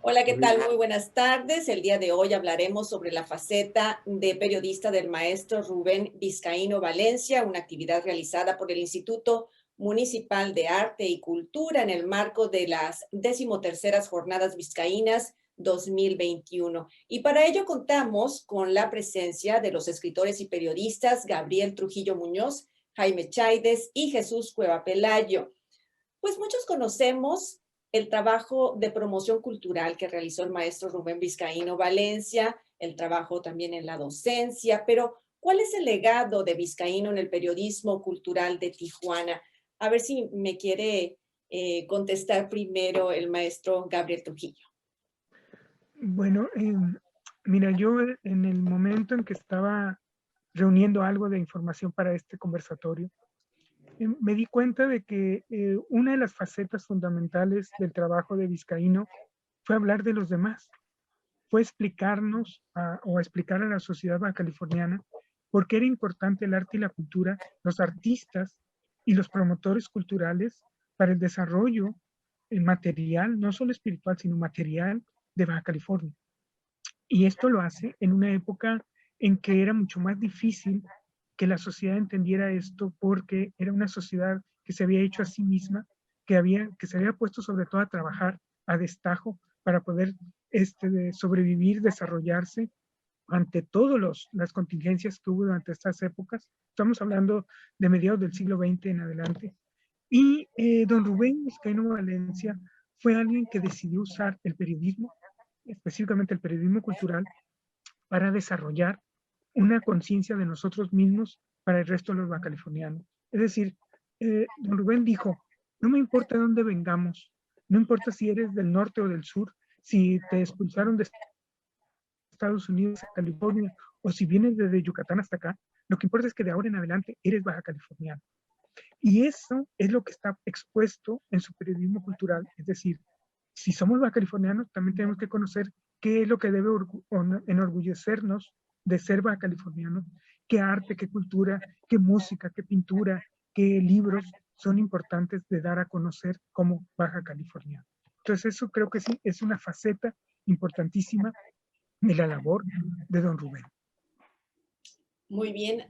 Hola, ¿qué tal? Muy buenas tardes. El día de hoy hablaremos sobre la faceta de periodista del maestro Rubén Vizcaíno Valencia, una actividad realizada por el Instituto Municipal de Arte y Cultura en el marco de las 13ª Jornadas Vizcaínas 2021. Y para ello contamos con la presencia de los escritores y periodistas Gabriel Trujillo Muñoz, Jaime Chaides y Jesús Cueva Pelayo. Pues muchos conocemos el trabajo de promoción cultural que realizó el maestro Rubén Vizcaíno Valencia, el trabajo también en la docencia, pero ¿cuál es el legado de Vizcaíno en el periodismo cultural de Tijuana? A ver si me quiere contestar primero el maestro Gabriel Trujillo. Bueno, mira, yo en el momento en que estaba reuniendo algo de información para este conversatorio, me di cuenta de que una de las facetas fundamentales del trabajo de Vizcaíno fue hablar de los demás, fue explicarnos o explicar a la sociedad bajacaliforniana por qué era importante el arte y la cultura, los artistas y los promotores culturales para el desarrollo material, no solo espiritual, sino material de Baja California. Y esto lo hace en una época en que era mucho más difícil que la sociedad entendiera esto porque era una sociedad que se había hecho a sí misma, que se había puesto sobre todo a trabajar a destajo para poder sobrevivir, desarrollarse ante todas las contingencias que hubo durante estas épocas. Estamos hablando de mediados del siglo XX en adelante. Y don Rubén Vizcaíno Valencia fue alguien que decidió usar el periodismo, específicamente el periodismo cultural, para desarrollar una conciencia de nosotros mismos para el resto de los bajacalifornianos. Es decir, don Rubén dijo, no me importa de dónde vengamos, no importa si eres del norte o del sur, si te expulsaron de Estados Unidos a California o si vienes desde Yucatán hasta acá, lo que importa es que de ahora en adelante eres bajacaliforniano. Y eso es lo que está expuesto en su periodismo cultural, es decir, si somos bajacalifornianos, también tenemos que conocer qué es lo que debe enorgullecernos de ser bajacalifornianos, qué arte, qué cultura, qué música, qué pintura, qué libros son importantes de dar a conocer como bajacaliforniano. Entonces eso creo que sí es una faceta importantísima de la labor de don Rubén. Muy bien.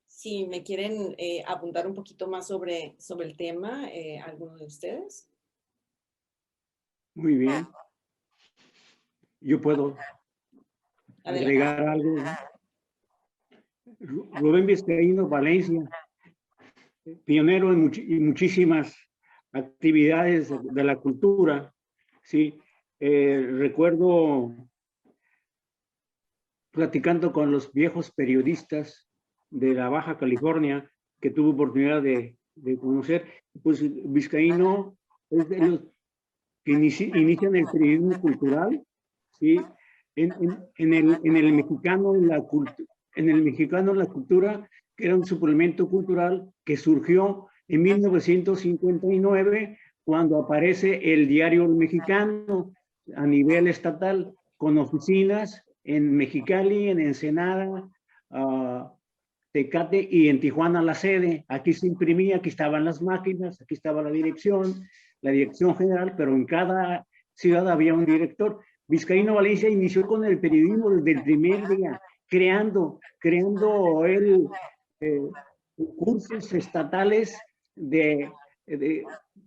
Si me quieren apuntar un poquito más sobre el tema, ¿alguno de ustedes? Muy bien. Yo puedo agregar algo. Rubén Vizcaíno Valencia, pionero en muchísimas actividades de la cultura. Sí, recuerdo platicando con los viejos periodistas de la Baja California que tuve oportunidad de conocer, pues Vizcaíno es de los que inician el periodismo cultural, ¿sí? En el mexicano, en el mexicano la cultura, que era un suplemento cultural que surgió en 1959, cuando aparece el Diario El Mexicano a nivel estatal, con oficinas en Mexicali, en Ensenada, Tecate y en Tijuana la sede. Aquí se imprimía, aquí estaban las máquinas, aquí estaba la dirección general, pero en cada ciudad había un director. Vizcaíno Valencia inició con el periodismo desde el primer día, creando él cursos estatales de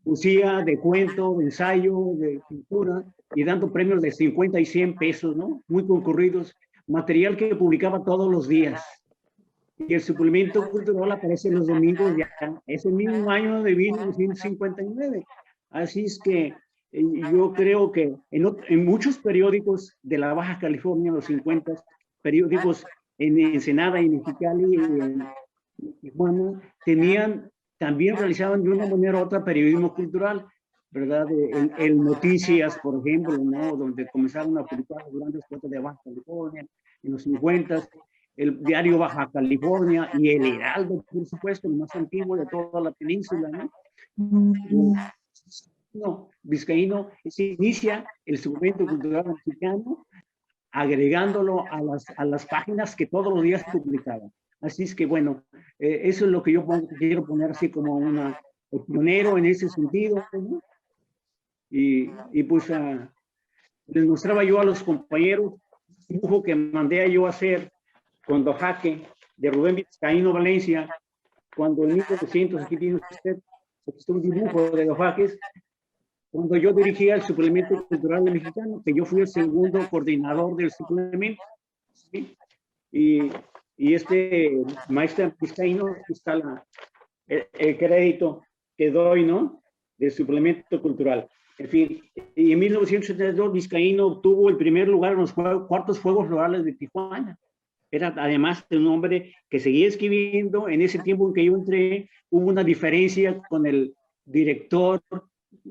poesía, de cuento, de ensayo, de pintura, y dando premios de 50 y 100 pesos, ¿no? Muy concurridos, material que publicaba todos los días. Y el suplemento cultural aparece los domingos ya, ese mismo año de 1959. Así es que yo creo que en muchos periódicos de la Baja California, en los 50, periódicos en Ensenada y Mexicali, en Tijuana, también realizaban de una manera u otra periodismo cultural, ¿verdad? El Noticias, por ejemplo, ¿no? Donde comenzaron a publicar los grandes cuentos de Baja California en los 50, el diario Baja California y el Heraldo, por supuesto, el más antiguo de toda la península, ¿no? Vizcaíno se inicia el suplemento cultural mexicano agregándolo a las páginas que todos los días publicaban. Así es que, bueno, eso es lo que yo quiero poner así como un pionero en ese sentido, ¿no? Y pues les mostraba yo a los compañeros un dibujo que mandé yo a hacer con Dojaque, de Rubén Vizcaíno Valencia, cuando en 1900, aquí tiene usted un dibujo de Dojaques, cuando yo dirigía el suplemento cultural mexicano, que yo fui el segundo coordinador del suplemento, ¿sí? Y este maestro Vizcaíno, está el crédito que doy, ¿no? Del suplemento cultural. En fin, y en 1972 Vizcaíno obtuvo el primer lugar en los cuartos Juegos Florales de Tijuana. Era además de un hombre que seguía escribiendo. En ese tiempo en que yo entré, hubo una diferencia con el director,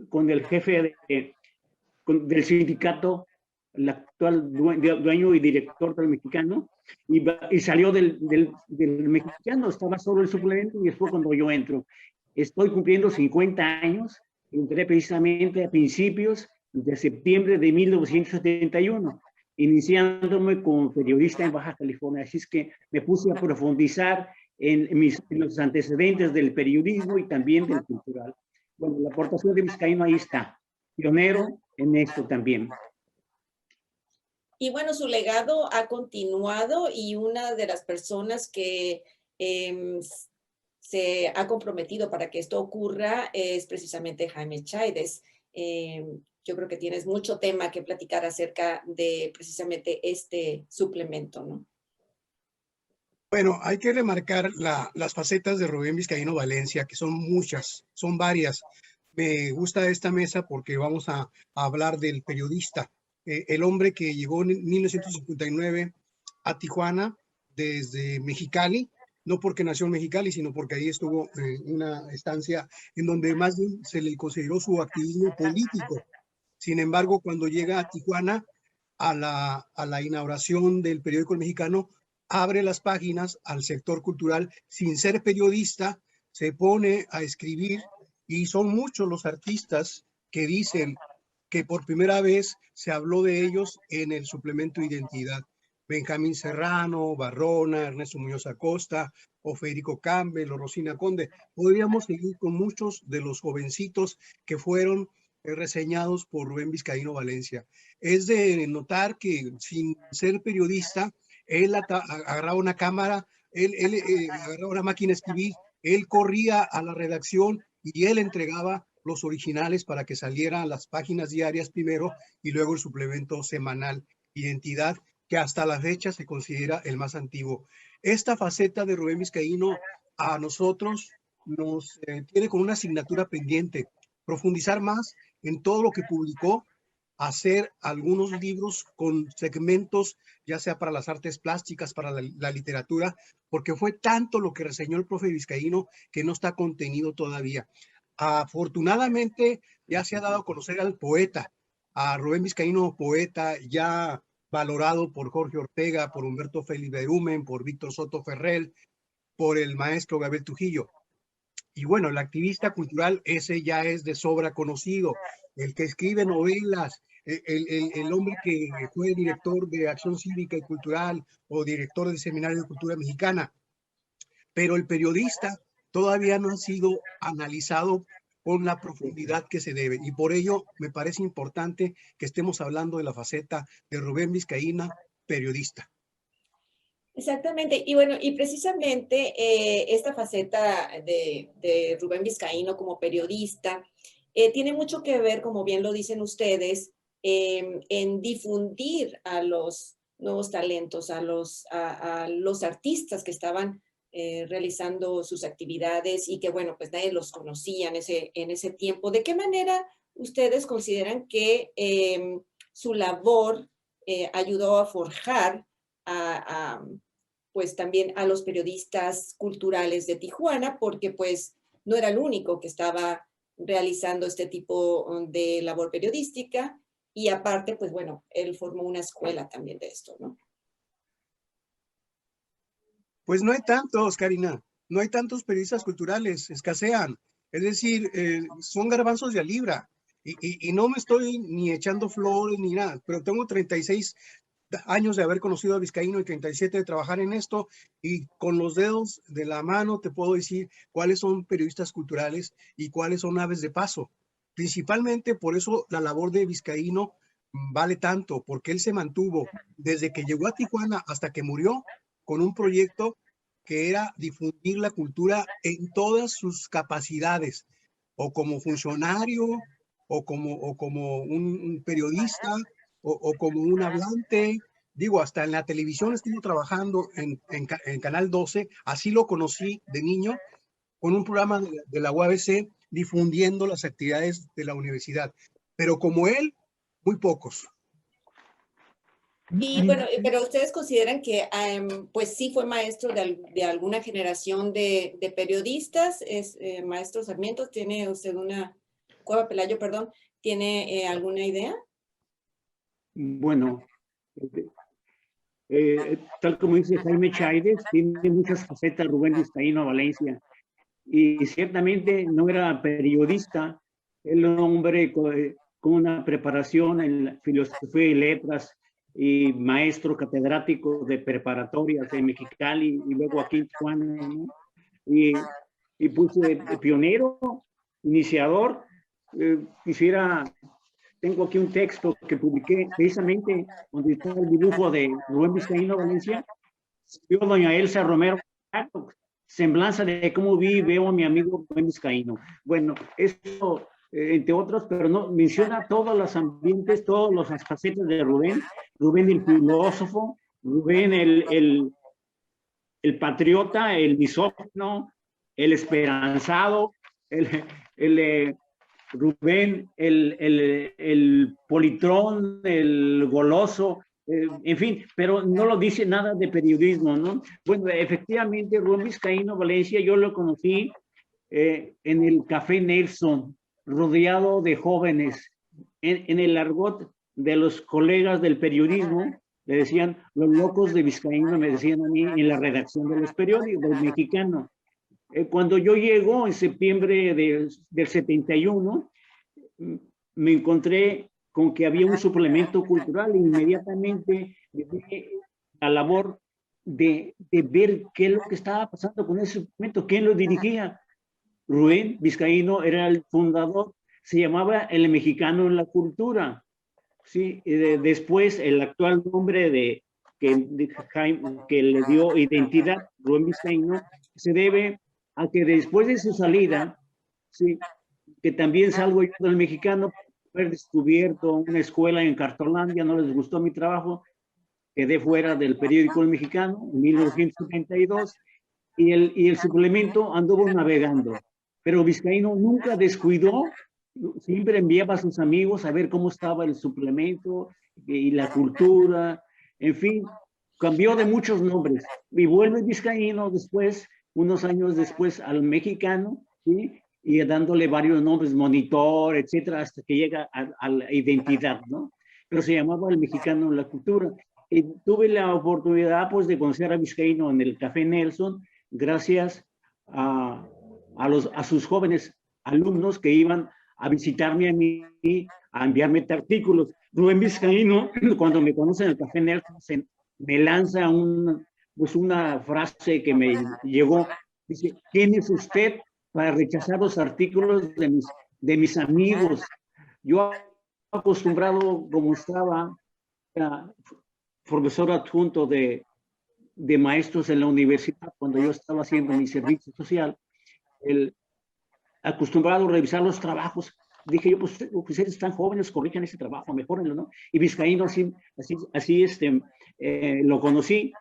con el jefe del sindicato, el actual dueño y director del mexicano, y salió del mexicano, estaba solo el suplemento, y después cuando yo entro. Estoy cumpliendo 50 años, entré precisamente a principios de septiembre de 1971, iniciándome como periodista en Baja California. Así es que me puse a profundizar en los antecedentes del periodismo y también del cultural. Bueno, la aportación de Vizcaíno ahí está, pionero en esto también. Y bueno, su legado ha continuado y una de las personas que se ha comprometido para que esto ocurra es precisamente Jaime Cháides. Yo creo que tienes mucho tema que platicar acerca de precisamente este suplemento, ¿no? Bueno, hay que remarcar las facetas de Rubén Vizcaíno Valencia, que son muchas, son varias. Me gusta esta mesa porque vamos a hablar del periodista, el hombre que llegó en 1959 a Tijuana desde Mexicali, no porque nació en Mexicali, sino porque ahí estuvo una estancia en donde más bien se le consideró su activismo político. Sin embargo, cuando llega a Tijuana, a la inauguración del periódico El Mexicano, abre las páginas al sector cultural sin ser periodista, se pone a escribir, y son muchos los artistas que dicen que por primera vez se habló de ellos en el suplemento Identidad. Benjamín Serrano, Barrona, Ernesto Muñoz Acosta, o Federico Campbell, o Rosina Conde. Podríamos seguir con muchos de los jovencitos que fueron reseñados por Rubén Vizcaíno Valencia. Es de notar que sin ser periodista, él agarraba una cámara, él agarraba una máquina de escribir, él corría a la redacción y él entregaba los originales para que salieran las páginas diarias primero y luego el suplemento semanal Identidad, que hasta la fecha se considera el más antiguo. Esta faceta de Rubén Vizcaíno a nosotros nos tiene con una asignatura pendiente, profundizar más en todo lo que publicó, hacer algunos libros con segmentos, ya sea para las artes plásticas, para la literatura, porque fue tanto lo que reseñó el profe Vizcaíno que no está contenido todavía. Afortunadamente ya se ha dado a conocer al poeta, a Rubén Vizcaíno, poeta ya valorado por Jorge Ortega, por Humberto Félix Berumen, por Víctor Soto Ferrell, por el maestro Gabriel Trujillo. Y bueno, el activista cultural, ese ya es de sobra conocido, el que escribe novelas, el hombre que fue director de Acción Cívica y Cultural o director del Seminario de Cultura Mexicana. Pero el periodista todavía no ha sido analizado con la profundidad que se debe. Y por ello me parece importante que estemos hablando de la faceta de Rubén Vizcaíno, periodista. Exactamente. Y bueno, y precisamente esta faceta de Rubén Vizcaíno como periodista tiene mucho que ver, como bien lo dicen ustedes, en difundir a los nuevos talentos, a los artistas que estaban realizando sus actividades y que, bueno, pues nadie los conocía en ese tiempo. ¿De qué manera ustedes consideran que su labor ayudó a forjar pues también a los periodistas culturales de Tijuana, porque pues no era el único que estaba realizando este tipo de labor periodística, y aparte, pues bueno, él formó una escuela también de esto, ¿no? Pues no hay tantos, Karina, no hay tantos periodistas culturales, escasean. Es decir, son garbanzos de a libra. Y no me estoy ni echando flores ni nada, pero tengo 36 años de haber conocido a Vizcaíno y 37 de trabajar en esto, y con los dedos de la mano te puedo decir cuáles son periodistas culturales y cuáles son aves de paso. Principalmente por eso la labor de Vizcaíno vale tanto, porque él se mantuvo desde que llegó a Tijuana hasta que murió con un proyecto que era difundir la cultura en todas sus capacidades, o como funcionario, o como un periodista, o como un hablante. Digo, hasta en la televisión estuvo trabajando en Canal 12, así lo conocí de niño, con un programa de la UABC difundiendo las actividades de la universidad. Pero como él, muy pocos. Y bueno, pero ustedes consideran que pues sí fue maestro de alguna generación de periodistas. Maestro Sarmiento, ¿tiene usted Cueva Pelayo, perdón, tiene alguna idea? Bueno, tal como dice Jaime Chaides, tiene muchas facetas Rubén Vizcaíno Valencia. Y ciertamente no era periodista, el hombre con una preparación en filosofía y letras, y maestro catedrático de preparatorias en Mexicali y luego aquí en Tijuana, ¿no? Y pues pionero, iniciador. Tengo aquí un texto que publiqué precisamente donde está el dibujo de Rubén Vizcaíno Valencia. Yo, doña Elsa Romero, semblanza de cómo vi y veo a mi amigo Rubén Vizcaíno. Bueno, esto, entre otros, pero no menciona todos los ambientes, todos los facetas de Rubén. Rubén el filósofo, Rubén el patriota, el misógino, el esperanzado, Rubén el politrón, el goloso, en fin, pero no lo dice nada de periodismo, ¿no? Bueno, efectivamente, Rubén Vizcaíno Valencia, yo lo conocí en el Café Nelson, rodeado de jóvenes, en el argot de los colegas del periodismo, le decían, los locos de Vizcaíno, me decían a mí en la redacción de los periódicos, del Mexicano. Cuando yo llego en septiembre del 71, me encontré con que había un suplemento cultural e inmediatamente la labor de ver qué es lo que estaba pasando con ese suplemento, quién lo dirigía. Rubén Vizcaíno era el fundador, se llamaba El Mexicano en la Cultura. ¿Sí? Después, el actual nombre que le dio identidad, Rubén Vizcaíno, se debe a que después de su salida, ¿sí? Que también salgo yo del Mexicano, haber descubierto una escuela en Cartolandia, no les gustó mi trabajo, quedé fuera del periódico El Mexicano en 1972 y el suplemento anduvo navegando, pero Vizcaíno nunca descuidó, siempre enviaba a sus amigos a ver cómo estaba el suplemento y la cultura, en fin, cambió de muchos nombres y vuelve Vizcaíno después, unos años después, al Mexicano, ¿sí? Y dándole varios nombres, Monitor, etcétera, hasta que llega a la identidad, ¿no? Pero se llamaba El Mexicano en la Cultura. Y tuve la oportunidad, pues, de conocer a Vizcaíno en el Café Nelson, gracias a sus jóvenes alumnos que iban a visitarme a mí, a enviarme artículos. Rubén Vizcaíno, cuando me conoce en el Café Nelson, me lanza una frase que me llegó. Dice, ¿quién es usted para rechazar los artículos de mis amigos? Yo acostumbrado, como estaba profesor adjunto de maestros en la universidad, cuando yo estaba haciendo mi servicio social, acostumbrado a revisar los trabajos, dije yo, pues ustedes están jóvenes, corrijan ese trabajo, mejórenlo, ¿no? Y Vizcaíno así lo conocí,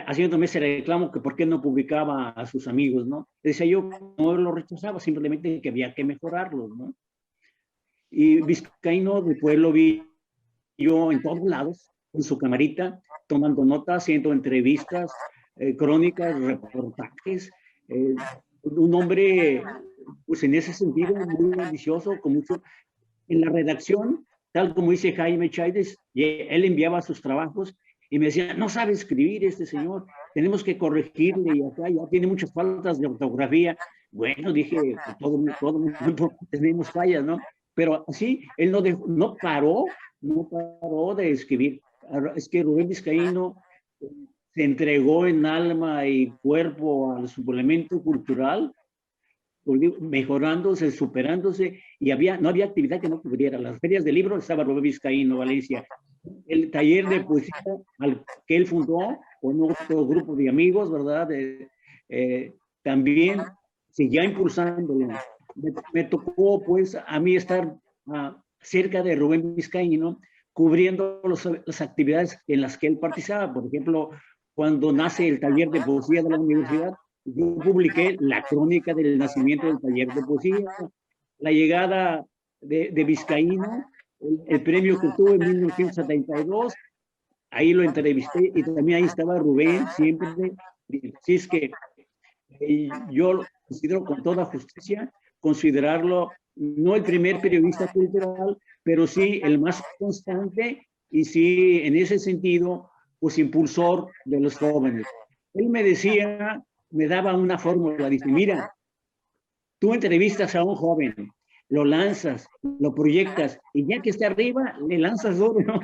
haciéndome ese reclamo que por qué no publicaba a sus amigos, ¿no? Decía yo, no lo rechazaba, simplemente que había que mejorarlos, ¿no? Y Vizcaíno después lo vi yo en todos lados, en su camarita, tomando notas, haciendo entrevistas, crónicas, reportajes, un hombre, pues en ese sentido, muy ambicioso, con mucho, en la redacción, tal como dice Jaime Chaides, él enviaba sus trabajos y me decía, no sabe escribir este señor, tenemos que corregirle y acá ya tiene muchas faltas de ortografía. Bueno, dije, todo tenemos fallas, ¿no? Pero así, él no paró de escribir. Es que Rubén Vizcaíno se entregó en alma y cuerpo al suplemento cultural mejorándose, superándose, y no había actividad que no cubriera. Las ferias de libros estaba Rubén Vizcaíno Valencia. El taller de poesía que él fundó con otro grupo de amigos, ¿verdad? También seguía impulsándolo. Me tocó, pues, a mí estar cerca de Rubén Vizcaíno, cubriendo las actividades en las que él participaba. Por ejemplo, cuando nace el taller de poesía de la universidad, yo publiqué la crónica del nacimiento del taller de poesía, la llegada de Vizcaíno, el premio que tuvo en 1972, ahí lo entrevisté y también ahí estaba Rubén, siempre. Así es que yo lo considero con toda justicia, considerarlo no el primer periodista cultural, pero sí el más constante y sí, en ese sentido, pues impulsor de los jóvenes. Él me decía, me daba una fórmula, dice, mira, tú entrevistas a un joven, lo lanzas, lo proyectas, y ya que está arriba, le lanzas duro, ¿no?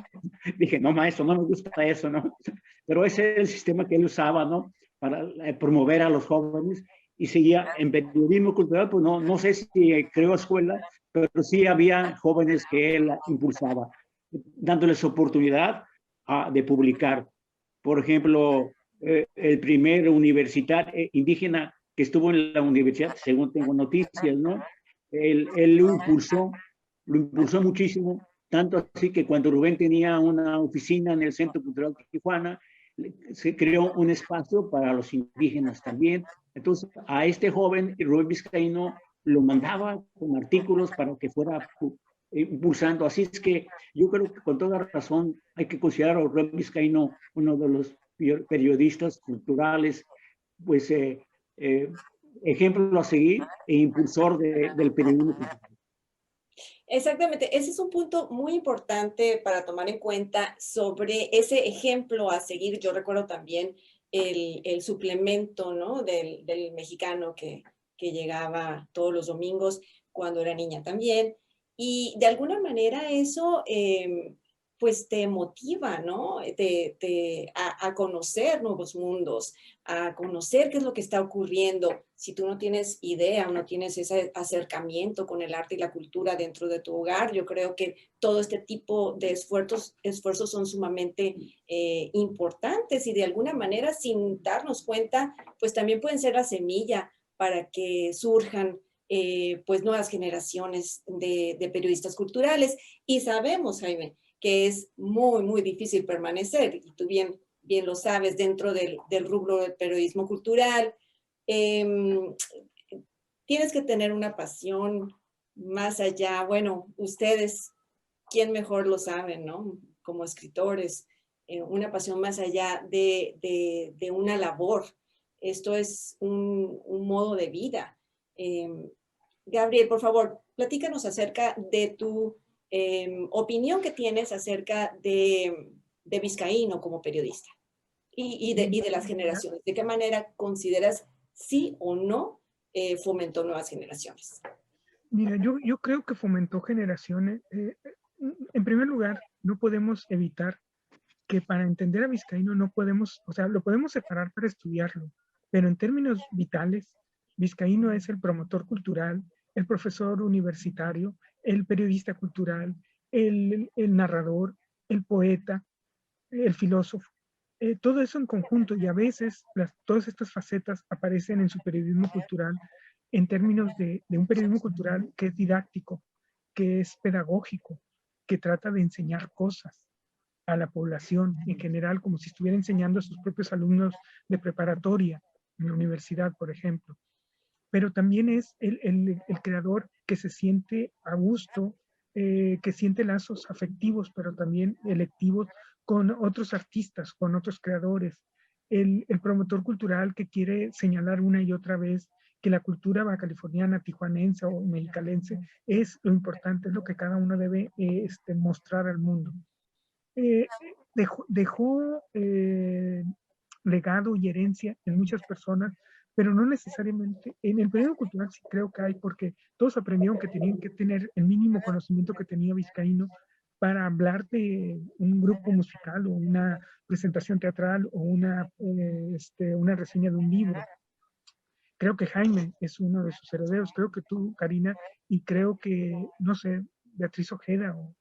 Dije, no, maestro, no me gusta eso, ¿no? Pero ese era el sistema que él usaba, ¿no? Para promover a los jóvenes, y seguía en periodismo cultural, pues no sé si creó escuela, pero sí había jóvenes que él impulsaba, dándoles oportunidad de publicar. Por ejemplo, el primer universitario indígena que estuvo en la universidad, según tengo noticias, ¿no? Él lo impulsó muchísimo, tanto así que cuando Rubén tenía una oficina en el Centro Cultural de Tijuana, se creó un espacio para los indígenas también. Entonces, a este joven, Rubén Vizcaíno, lo mandaba con artículos para que fuera impulsando. Así es que yo creo que con toda razón hay que considerar a Rubén Vizcaíno uno de los periodistas culturales, pues ejemplo a seguir e impulsor del periodismo cultural. Exactamente, ese es un punto muy importante para tomar en cuenta sobre ese ejemplo a seguir. Yo recuerdo también el suplemento, ¿no? del mexicano que llegaba todos los domingos cuando era niña también. Y de alguna manera eso pues te motiva, ¿no? A conocer nuevos mundos, a conocer qué es lo que está ocurriendo. Si tú no tienes idea o no tienes ese acercamiento con el arte y la cultura dentro de tu hogar, yo creo que todo este tipo de esfuerzos son sumamente importantes y de alguna manera, sin darnos cuenta, pues también pueden ser la semilla para que surjan pues nuevas generaciones de periodistas culturales. Y sabemos, Jaime, que es muy, muy difícil permanecer, y tú bien lo sabes, dentro del rubro del periodismo cultural. Tienes que tener una pasión más allá. Bueno, ustedes, ¿quién mejor lo sabe, no? Como escritores, una pasión más allá de una labor. Esto es un modo de vida. Gabriel, por favor, platícanos acerca de tu opinión que tienes acerca de Vizcaíno como periodista y de las generaciones. ¿De qué manera consideras sí o no fomentó nuevas generaciones? Mira, yo creo que fomentó generaciones. En primer lugar, no podemos evitar que para entender a Vizcaíno no podemos, o sea, lo podemos separar para estudiarlo, pero en términos vitales, Vizcaíno es el promotor cultural, el profesor universitario, el periodista cultural, el narrador, el poeta, el filósofo. Todo eso en conjunto, y a veces todas estas facetas aparecen en su periodismo cultural en términos de un periodismo cultural que es didáctico, que es pedagógico, que trata de enseñar cosas a la población en general, como si estuviera enseñando a sus propios alumnos de preparatoria en la universidad, por ejemplo. Pero también es el creador que se siente a gusto, que siente lazos afectivos, pero también electivos con otros artistas, con otros creadores. El promotor cultural que quiere señalar una y otra vez que la cultura bacaliforniana, tijuanense o mexicalense es lo importante, es lo que cada uno debe mostrar al mundo. Dejó legado y herencia en muchas personas, pero no necesariamente. En el periodo cultural sí creo que hay, porque todos aprendieron que tenían que tener el mínimo conocimiento que tenía Vizcaíno para hablar de un grupo musical o una presentación teatral o una reseña de un libro. Creo que Jaime es uno de sus herederos, creo que tú, Karina, y creo que, no sé, Beatriz Ojeda, o,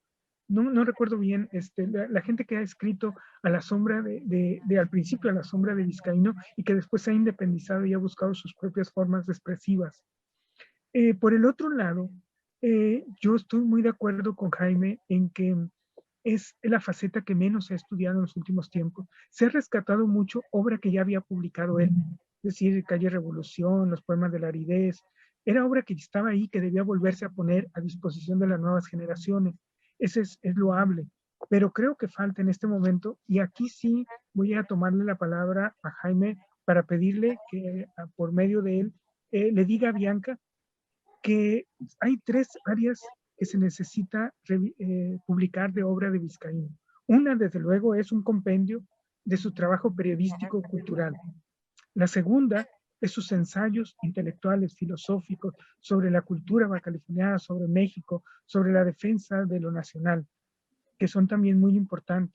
no recuerdo bien, la gente que ha escrito a la sombra al principio a la sombra de Vizcaíno y que después se ha independizado y ha buscado sus propias formas expresivas. Por el otro lado, yo estoy muy de acuerdo con Jaime en que es la faceta que menos se ha estudiado en los últimos tiempos. Se ha rescatado mucho obra que ya había publicado él, es decir, Calle Revolución, los poemas de la aridez. Era obra que estaba ahí, que debía volverse a poner a disposición de las nuevas generaciones. Ese es loable. Pero creo que falta en este momento, y aquí sí voy a tomarle la palabra a Jaime para pedirle que por medio de él le diga a Bianca que hay 3 áreas que se necesita publicar de obra de Vizcaíno. Una, desde luego, es un compendio de su trabajo periodístico cultural. La segunda es sus ensayos intelectuales, filosóficos, sobre la cultura bacalifoniana, sobre México, sobre la defensa de lo nacional, que son también muy importantes.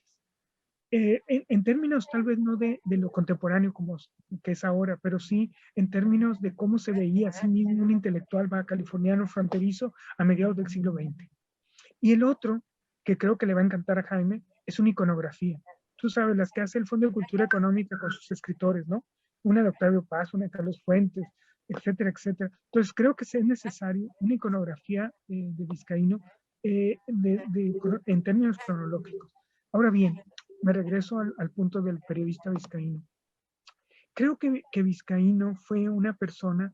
En términos tal vez no de lo contemporáneo como que es ahora, pero sí en términos de cómo se veía a sí mismo un intelectual californiano fronterizo a mediados del siglo XX. Y el otro, que creo que le va a encantar a Jaime, es una iconografía. Tú sabes, las que hace el Fondo de Cultura Económica con sus escritores, ¿no? Una de Octavio Paz, una de Carlos Fuentes, etcétera, etcétera. Entonces creo que es necesario una iconografía de Vizcaíno en términos cronológicos. Ahora bien, me regreso al punto del periodista vizcaíno. Creo que Vizcaíno fue una persona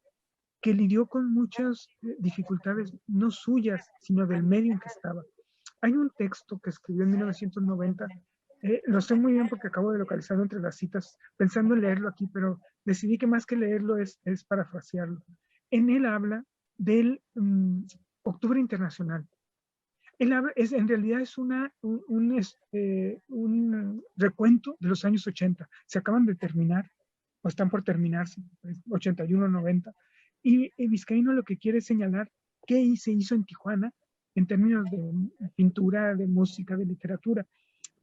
que lidió con muchas dificultades, no suyas, sino del medio en que estaba. Hay un texto que escribió en 1990, lo sé muy bien porque acabo de localizarlo entre las citas, pensando en leerlo aquí, pero decidí que más que leerlo es parafrasearlo. En él habla del Octubre Internacional. En realidad es un recuento de los años 80. Se acaban de terminar, o están por terminarse, 81, 90. Y Vizcaíno lo que quiere es señalar qué se hizo en Tijuana en términos de pintura, de música, de literatura.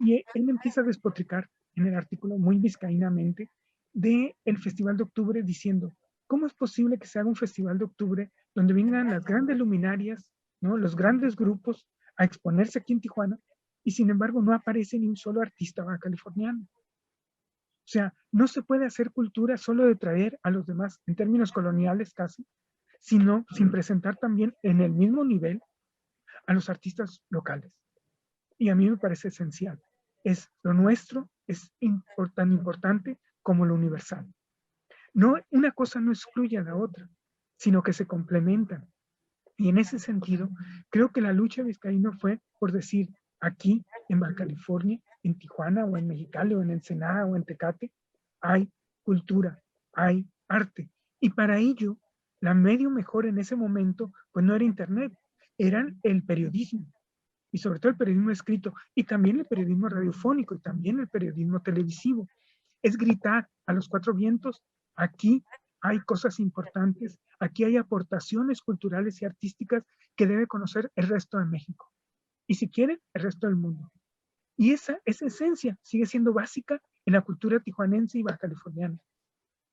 Y él empieza a despotricar en el artículo muy vizcaínamente del Festival de Octubre diciendo, ¿cómo es posible que se haga un Festival de Octubre donde vengan las grandes luminarias, ¿no? Los grandes grupos a exponerse aquí en Tijuana y sin embargo no aparece ni un solo artista californiano? O sea, no se puede hacer cultura solo de traer a los demás, en términos coloniales casi, sino sin presentar también en el mismo nivel a los artistas locales. Y a mí me parece esencial. Lo nuestro es tan importante como lo universal. No, una cosa no excluye a la otra, sino que se complementan. Y en ese sentido, creo que la lucha de Vizcaíno fue por decir, aquí en Baja California, en Tijuana o en Mexicali o en Ensenada o en Tecate, hay cultura, hay arte. Y para ello, la medio mejor en ese momento, pues no era internet, era el periodismo. Y sobre todo el periodismo escrito, y también el periodismo radiofónico, y también el periodismo televisivo. Es gritar a los 4 vientos, aquí hay cosas importantes, aquí hay aportaciones culturales y artísticas que debe conocer el resto de México. Y si quieren, el resto del mundo. Y esa esencia sigue siendo básica en la cultura tijuanense y bajacaliforniana.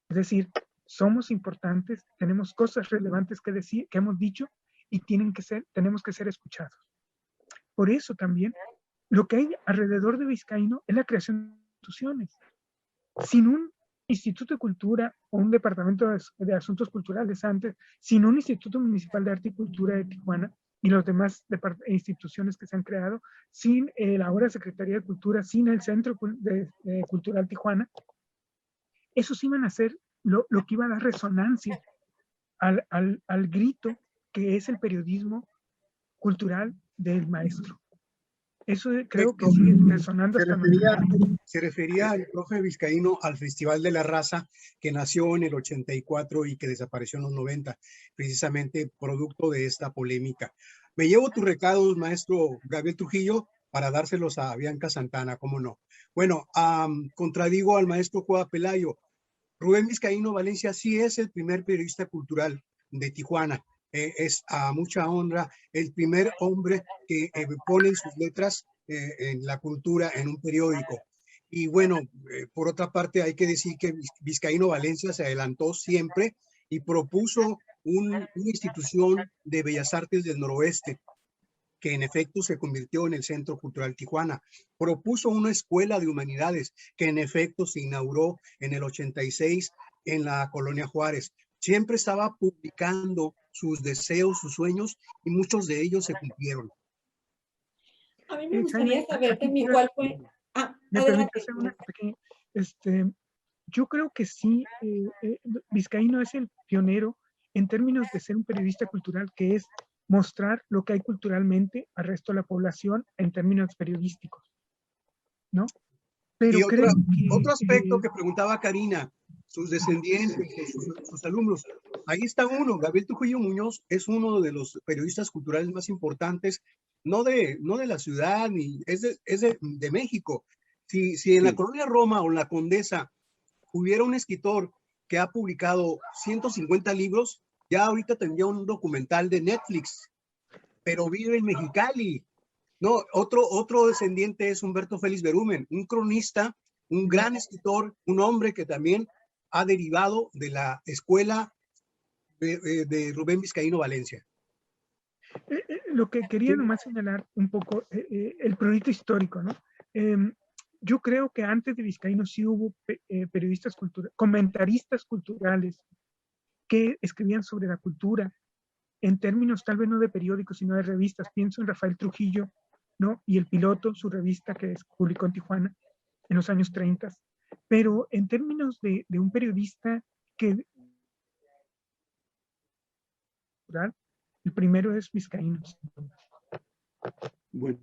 Es decir, somos importantes, tenemos cosas relevantes que decir, que hemos dicho, y tenemos que ser escuchados. Por eso también, lo que hay alrededor de Vizcaíno es la creación de instituciones. Sin un Instituto de Cultura o un Departamento de Asuntos Culturales antes, sin un Instituto Municipal de Arte y Cultura de Tijuana y los demás instituciones que se han creado, sin la ahora Secretaría de Cultura, sin el Centro Cultural Tijuana, esos iban a ser lo que iba a dar resonancia al grito que es el periodismo cultural del maestro. Eso creo que sigue resonando hasta se refería el profe Vizcaíno al Festival de la Raza que nació en el 84 y que desapareció en los 90, precisamente producto de esta polémica. Me llevo tus recados, maestro Gabriel Trujillo, para dárselos a Bianca Santana, cómo no. Bueno, contradigo al maestro Juan Pelayo. Rubén Vizcaíno Valencia sí es el primer periodista cultural de Tijuana. Es a mucha honra el primer hombre que pone sus letras en la cultura en un periódico. Y bueno, por otra parte hay que decir que Vizcaíno Valencia se adelantó siempre y propuso una institución de Bellas Artes del Noroeste, que en efecto se convirtió en el Centro Cultural Tijuana. Propuso una escuela de humanidades, que en efecto se inauguró en el 86 en la Colonia Juárez. Siempre estaba publicando sus deseos, sus sueños, y muchos de ellos se cumplieron. A mí me gustaría Jaime, saber aquí también quiero- cuál fue. ¿Me Adelante. permite hacer una pequeña? Yo creo que sí, Vizcaíno es el pionero en términos de ser un periodista cultural, que es mostrar lo que hay culturalmente al resto de la población en términos periodísticos, ¿no? Pero Y creo que otro aspecto que preguntaba Karina, sus descendientes, sus alumnos. Ahí está uno, Gabriel Trujillo Muñoz es uno de los periodistas culturales más importantes, no de la ciudad, ni es de México. Si en la Colonia Roma o la Condesa hubiera un escritor que ha publicado 150 libros, ya ahorita tendría un documental de Netflix, pero vive en Mexicali. No, otro descendiente es Humberto Félix Berumen, un cronista, un gran escritor, un hombre que también ha derivado de la escuela de Rubén Vizcaíno Valencia. Lo que quería nomás señalar un poco, el proyecto histórico, ¿no? Yo creo que antes de Vizcaíno sí hubo periodistas culturales, comentaristas culturales que escribían sobre la cultura en términos tal vez no de periódicos, sino de revistas. Pienso en Rafael Trujillo, ¿no? Y El Piloto, su revista que publicó en Tijuana en los años 30. Pero en términos de un periodista que... El primero es Vizcaíno. Bueno,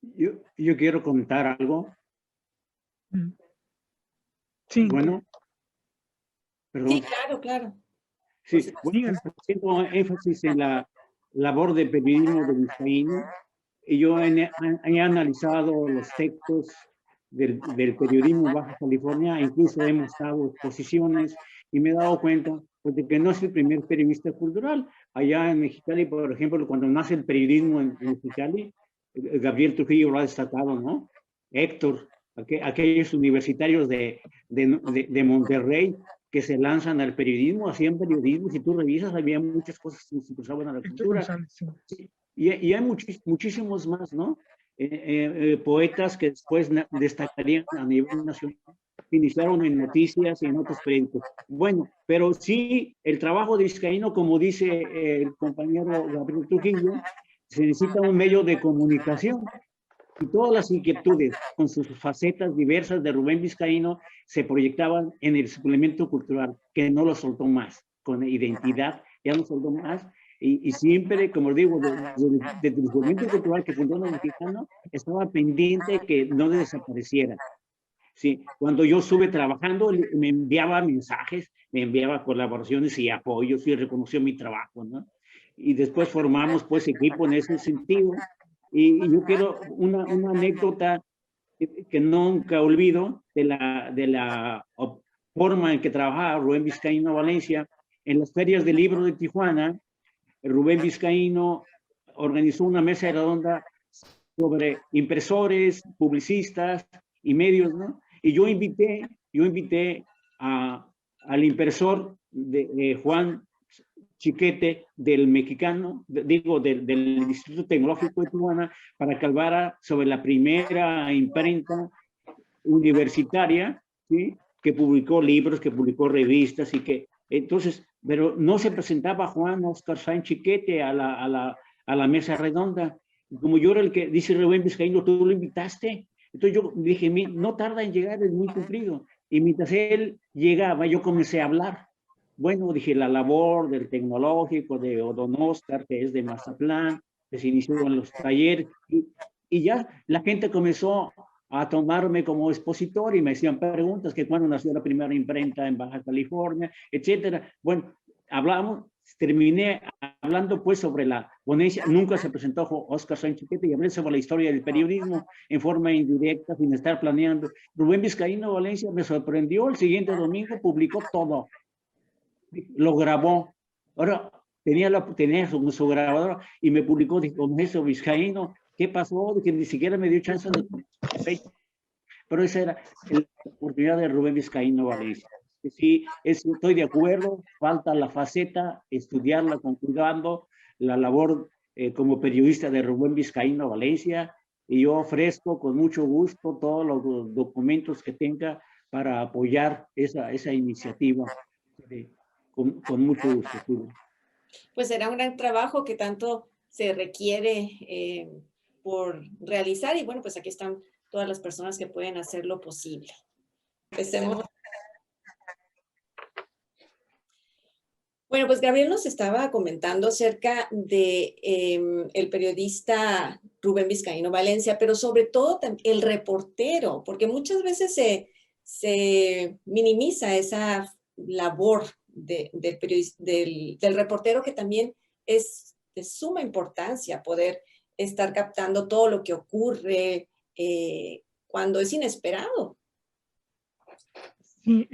yo quiero comentar algo. Sí. Bueno, perdón. Sí, claro. Sí, bueno, haciendo énfasis en la labor de periodismo de Vizcaíno, y yo he analizado los textos del periodismo Baja California, incluso hemos dado exposiciones, y me he dado cuenta pues, de que no es el primer periodista cultural. Allá en Mexicali, por ejemplo, cuando nace el periodismo en Mexicali, Gabriel Trujillo lo ha destacado, ¿no? Héctor, aquellos universitarios de Monterrey que se lanzan al periodismo, hacían periodismo, si tú revisas, había muchas cosas que se cruzaban a la cultura. Sí. Y hay muchísimos más, ¿no? Poetas que después destacarían a nivel nacional, iniciaron en noticias y en otros periódicos. Bueno, pero sí, el trabajo de Vizcaíno, como dice el compañero Gabriel Trujillo, se necesita un medio de comunicación. Y todas las inquietudes con sus facetas diversas de Rubén Vizcaíno se proyectaban en el suplemento cultural, que no lo soltó más, con identidad, ya no soltó más. Y siempre, como digo, desde el suplemento cultural que fundó el mexicano, estaba pendiente que no desapareciera. Sí, cuando yo estuve trabajando, me enviaba mensajes, me enviaba colaboraciones y apoyos y reconoció mi trabajo, ¿no? Y después formamos pues equipo en ese sentido. Y yo quiero una anécdota que nunca olvido de la forma en que trabajaba Rubén Vizcaíno Valencia. En las ferias del libro de Tijuana, Rubén Vizcaíno organizó una mesa redonda sobre impresores, publicistas y medios, ¿no? Y yo invité al impresor de Juan Chiquete del mexicano, del Instituto Tecnológico de Tijuana, para que hablara sobre la primera imprenta universitaria, ¿sí? Que publicó libros, que publicó revistas y que, entonces, pero no se presentaba Juan Oscar Sáenz Chiquete a la mesa redonda. Como yo era el que, dice Rubén Vizcaíno, tú lo invitaste. Entonces yo dije, no tarda en llegar, es muy cumplido. Y mientras él llegaba, yo comencé a hablar. Bueno, dije, la labor del tecnológico de Don Oscar, que es de Mazatlán, que se inició en los talleres, y ya la gente comenzó a tomarme como expositor y me hacían preguntas, que cuándo nació la primera imprenta en Baja California, etcétera. Bueno, terminé hablando pues sobre la ponencia, nunca se presentó Oscar Sáenz Chiquete y hablé sobre la historia del periodismo en forma indirecta, sin estar planeando. Rubén Vizcaíno Valencia me sorprendió, el siguiente domingo publicó todo, lo grabó. Ahora tenía su grabadora y me publicó, dijo, eso Vizcaíno, ¿qué pasó? Que ni siquiera me dio chance de... Pero esa era la oportunidad de Rubén Vizcaíno Valencia. Sí, estoy de acuerdo, falta la faceta, estudiarla con cuidado, la labor como periodista de Rubén Vizcaíno Valencia, y yo ofrezco con mucho gusto todos los documentos que tenga para apoyar esa iniciativa con mucho gusto. Sí. Pues será un gran trabajo que tanto se requiere por realizar y bueno, pues aquí están todas las personas que pueden hacer lo posible. Empecemos. Bueno, pues Gabriel nos estaba comentando acerca de el periodista Rubén Vizcaíno Valencia, pero sobre todo el reportero, porque muchas veces se minimiza esa labor del reportero, que también es de suma importancia poder estar captando todo lo que ocurre cuando es inesperado. Sí,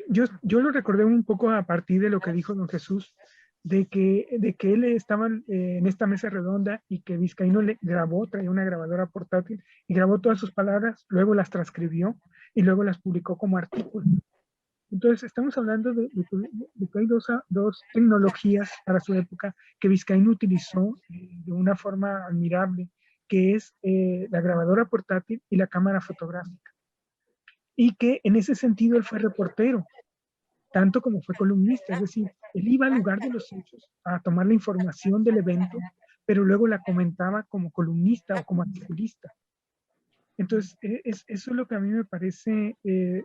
yo lo recordé un poco a partir de lo que dijo don Jesús, de que él estaba en esta mesa redonda y que Vizcaíno le grabó, traía una grabadora portátil y grabó todas sus palabras, luego las transcribió y luego las publicó como artículo. Entonces, estamos hablando de que hay dos tecnologías para su época que Vizcaíno utilizó de una forma admirable, que es la grabadora portátil y la cámara fotográfica. Y que en ese sentido él fue reportero, tanto como fue columnista, es decir, él iba al lugar de los hechos a tomar la información del evento, pero luego la comentaba como columnista o como articulista. Entonces, eso es lo que a mí me parece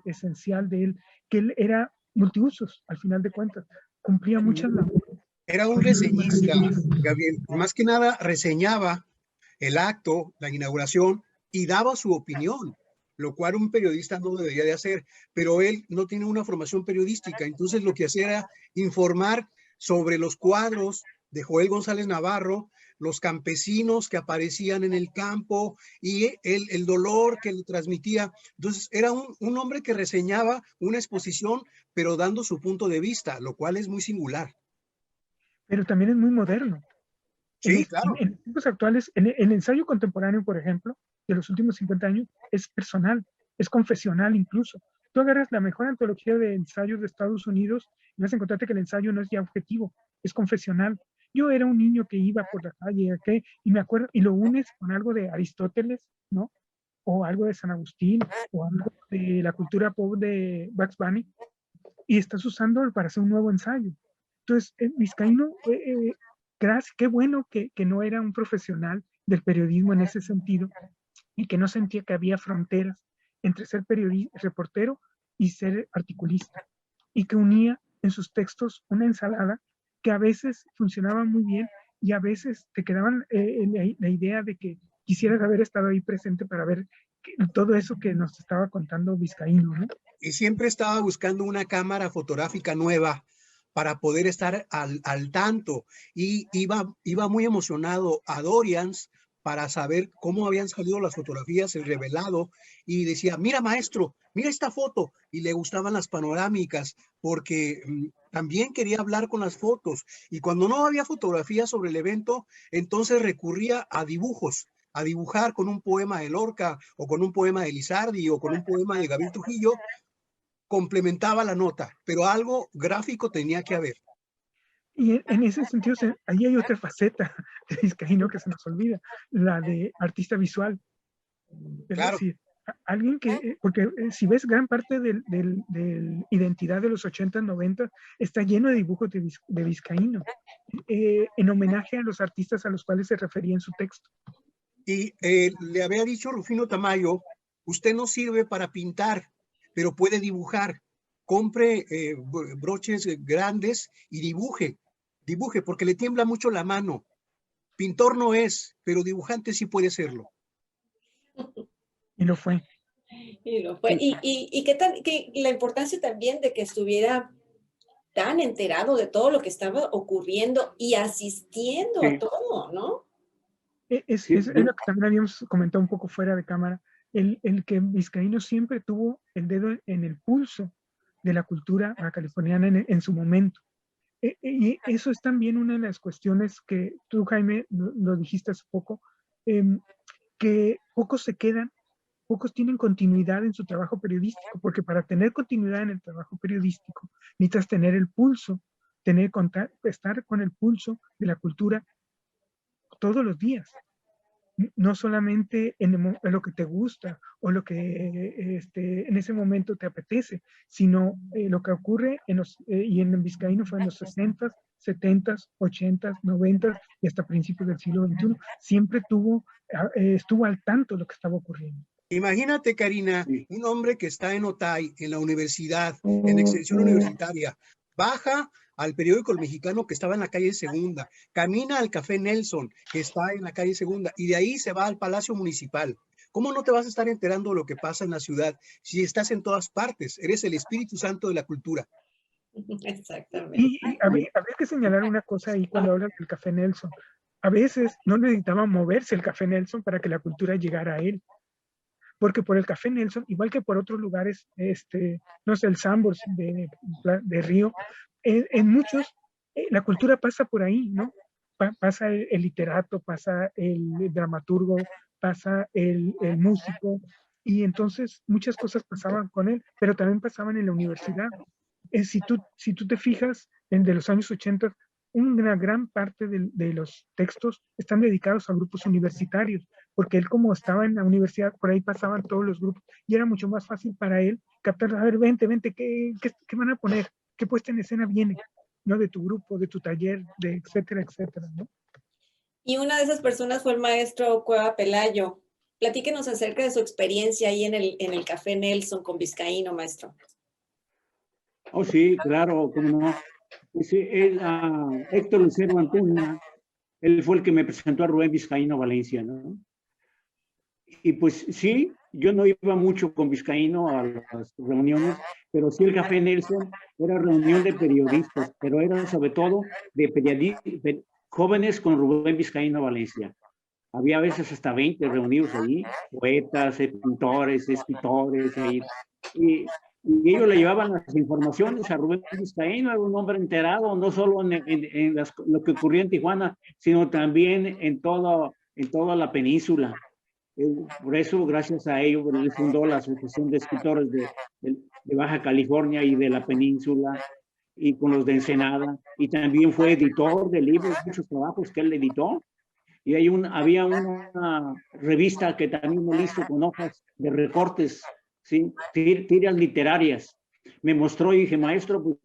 esencial de él, que él era multiusos, al final de cuentas, cumplía muchas labores. Era un reseñista, Gabriel. Más que nada reseñaba el acto, la inauguración, y daba su opinión, lo cual un periodista no debería de hacer, pero él no tiene una formación periodística, entonces lo que hacía era informar sobre los cuadros de Joel González Navarro, los campesinos que aparecían en el campo y el dolor que le transmitía. Entonces era un hombre que reseñaba una exposición, pero dando su punto de vista, lo cual es muy singular. Pero también es muy moderno. Sí, claro. En tiempos actuales, el ensayo contemporáneo, por ejemplo, de los últimos 50 años, es personal, es confesional incluso. Tú agarras la mejor antología de ensayos de Estados Unidos y vas a encontrarte que el ensayo no es ya objetivo, es confesional. Yo era un niño que iba por la calle, y me acuerdo, y lo unes con algo de Aristóteles, ¿no? O algo de San Agustín, o algo de la cultura pop de Bugs Bunny, y estás usándolo para hacer un nuevo ensayo. Entonces, Vizcaíno, qué bueno que no era un profesional del periodismo en ese sentido y que no sentía que había fronteras entre ser periodista, reportero y ser articulista, y que unía en sus textos una ensalada que a veces funcionaba muy bien y a veces te quedaban la idea de que quisieras haber estado ahí presente para ver todo eso que nos estaba contando Vizcaíno, ¿no? Y siempre estaba buscando una cámara fotográfica nueva para poder estar al tanto. Y iba muy emocionado a Dorians para saber cómo habían salido las fotografías, el revelado, y decía, mira maestro, mira esta foto, y le gustaban las panorámicas, porque también quería hablar con las fotos, y cuando no había fotografías sobre el evento, entonces recurría a dibujos, a dibujar con un poema de Lorca, o con un poema de Lizardi, o con un poema de Gabriel Trujillo, complementaba la nota, pero algo gráfico tenía que haber. Y en ese sentido, ahí hay otra faceta de Vizcaíno que se nos olvida, la de artista visual. Es Claro. decir, alguien que, porque si ves gran parte de identidad de los 80, 90, está lleno de dibujos de Vizcaíno, en homenaje a los artistas a los cuales se refería en su texto. Y le había dicho Rufino Tamayo, usted no sirve para pintar, pero puede dibujar. Compre broches grandes y dibuje, porque le tiembla mucho la mano. Pintor no es, pero dibujante sí puede serlo. Y lo fue. Y lo fue. ¿Y qué tal, la importancia también de que estuviera tan enterado de todo lo que estaba ocurriendo y asistiendo a todo, ¿no? Es lo que también habíamos comentado un poco fuera de cámara, el que Vizcaíno siempre tuvo el dedo en el pulso de la cultura californiana en su momento. Y eso es también una de las cuestiones que tú, Jaime, lo dijiste hace poco, que pocos se quedan pocos tienen continuidad en su trabajo periodístico, porque para tener continuidad en el trabajo periodístico necesitas tener el pulso, estar con el pulso de la cultura todos los días. No solamente en lo que te gusta o lo que en ese momento te apetece, sino lo que ocurre y en Vizcaíno fue en los 60s, 70s, 80s, 90s y hasta principios del siglo XXI. Siempre estuvo al tanto de lo que estaba ocurriendo. Imagínate, Karina, un hombre que está en Otay, en la universidad, en extensión universitaria, baja al periódico El Mexicano que estaba en la calle Segunda, camina al Café Nelson que está en la calle Segunda y de ahí se va al Palacio Municipal. ¿Cómo no te vas a estar enterando de lo que pasa en la ciudad si estás en todas partes? Eres el Espíritu Santo de la cultura. Exactamente. Y habría que señalar una cosa ahí cuando hablas del Café Nelson. A veces no necesitaba moverse el Café Nelson para que la cultura llegara a él. Porque por el Café Nelson, igual que por otros lugares, no sé, el Sambors de Río, en muchos la cultura pasa por ahí, ¿no? Pasa el literato, pasa el dramaturgo, pasa el músico, y entonces muchas cosas pasaban con él, pero también pasaban en la universidad. Si tú te fijas, de los años 80, una gran parte de los textos están dedicados a grupos universitarios, porque él como estaba en la universidad, por ahí pasaban todos los grupos, y era mucho más fácil para él captar, a ver, vente, ¿qué van a poner? ¿Qué puesta en escena viene? ¿No? De tu grupo, de tu taller, etcétera, etcétera, ¿no? Y una de esas personas fue el maestro Cueva Pelayo. Platíquenos acerca de su experiencia ahí en el Café Nelson con Vizcaíno, maestro. Oh, sí, claro, cómo no. Héctor Lucero Antuña, él fue el que me presentó a Rubén Vizcaíno Valencia, ¿no? Y pues sí, yo no iba mucho con Vizcaíno a las reuniones, pero sí el Café Nelson era reunión de periodistas, pero era sobre todo de jóvenes con Rubén Vizcaíno Valencia. Había a veces hasta 20 reunidos allí, poetas, pintores, escritores, y ellos le llevaban las informaciones a Rubén Vizcaíno, era un hombre enterado, no solo en lo que ocurría en Tijuana, sino también en toda la península. Por eso, gracias a ello, él fundó la Asociación de Escritores de Baja California y de la península, y con los de Ensenada, y también fue editor de libros, muchos trabajos que él editó. Y había una revista que también me hizo con hojas de recortes, ¿sí? Tiras literarias. Me mostró y dije, maestro, pues,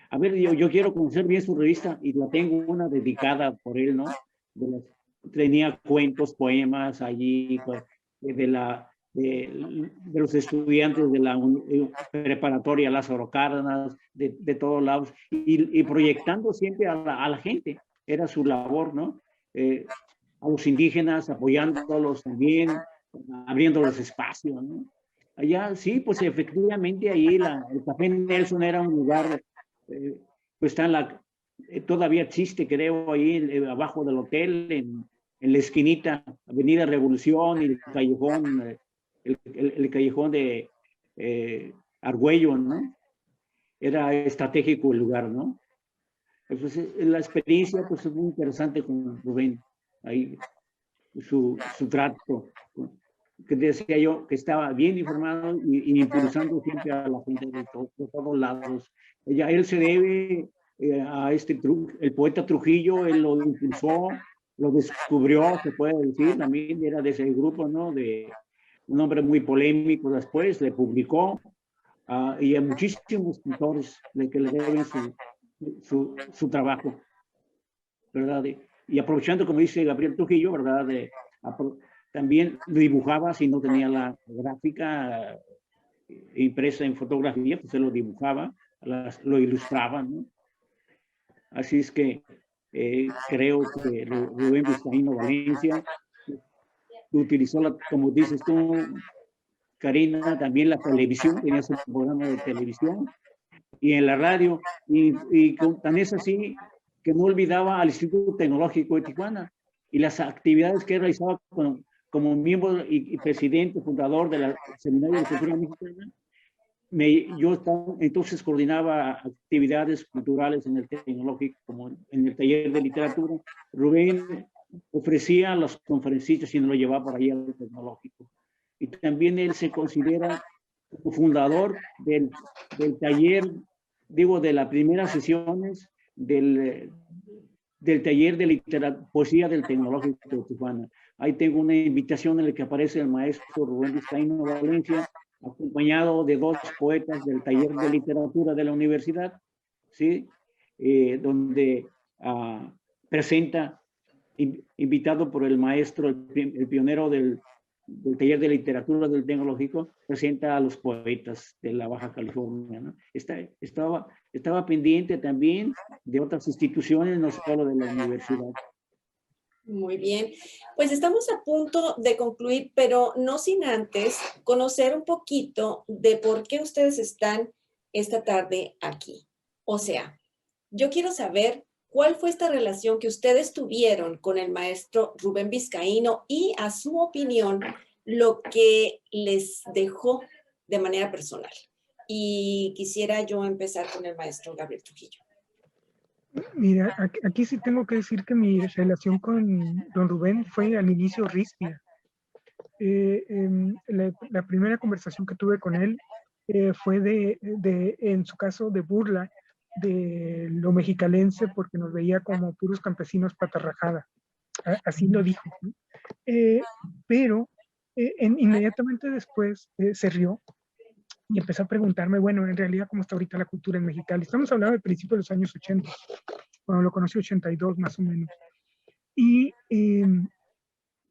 a ver, yo quiero conocer bien su revista, y la tengo una dedicada por él, ¿no? Tenía cuentos, poemas allí, pues, de los estudiantes de la preparatoria Lázaro Cárdenas, de todos lados, y proyectando siempre a la gente. Era su labor, ¿no? A los indígenas, apoyándolos también, abriendo los espacios, ¿no? Allá sí, pues efectivamente ahí el Café Nelson era un lugar, pues todavía existe, creo, ahí abajo del hotel, en la esquinita, Avenida Revolución y el callejón, el callejón de Argüello, ¿no? Era estratégico el lugar, ¿no? Entonces, la experiencia pues es muy interesante con Rubén, ahí su trato, que decía yo que estaba bien informado y impulsando siempre a la gente de todos lados. Él se debe a el poeta Trujillo, él lo impulsó, lo descubrió, se puede decir, también era de ese grupo, ¿no? De un hombre muy polémico después, le publicó, y a muchísimos escritores que le deben su trabajo, ¿verdad? Y aprovechando, como dice Gabriel Trujillo, ¿verdad? También dibujaba, si no tenía la gráfica impresa en fotografía, pues él lo dibujaba, lo ilustraba, ¿no? Así es que creo que Rubén Vizcaíno Valencia utilizó, como dices tú, Karina, también la televisión, tenía su programa de televisión, y en la radio, y tan es así que no olvidaba al Instituto Tecnológico de Tijuana y las actividades que realizaba como miembro y presidente, fundador del Seminario de Cultura Mexicana. Yo entonces coordinaba actividades culturales en el Tecnológico, como en el taller de literatura. Rubén ofrecía a los conferencistas y nos lo llevaba por ahí al Tecnológico. y también él se considera como fundador del taller, digo, de las primeras sesiones del taller de poesía del Tecnológico de Tijuana. Ahí tengo una invitación en la que aparece el maestro Rubén Vizcaíno Valencia, acompañado de 2 poetas del taller de literatura de la universidad, ¿sí? Donde presenta, invitado por el maestro, el pionero del taller de literatura del Tecnológico, presenta a los poetas de la Baja California, ¿no? Estaba pendiente también de otras instituciones, no solo de la universidad. Muy bien, pues estamos a punto de concluir, pero no sin antes conocer un poquito de por qué ustedes están esta tarde aquí. O sea, yo quiero saber cuál fue esta relación que ustedes tuvieron con el maestro Rubén Vizcaíno y, a su opinión, lo que les dejó de manera personal. Y quisiera yo empezar con el maestro Gabriel Trujillo. Mira, aquí sí tengo que decir que mi relación con don Rubén fue al inicio ríspida. La primera conversación que tuve con él fue en su caso, de burla de lo mexicalense, porque nos veía como puros campesinos patarrajada. Así lo dijo, ¿no? Pero inmediatamente después se rió y empezó a preguntarme, bueno, en realidad, ¿cómo está ahorita la cultura en Mexicali? Estamos hablando del principio de los años 80, cuando lo conocí, 82 más o menos. Y en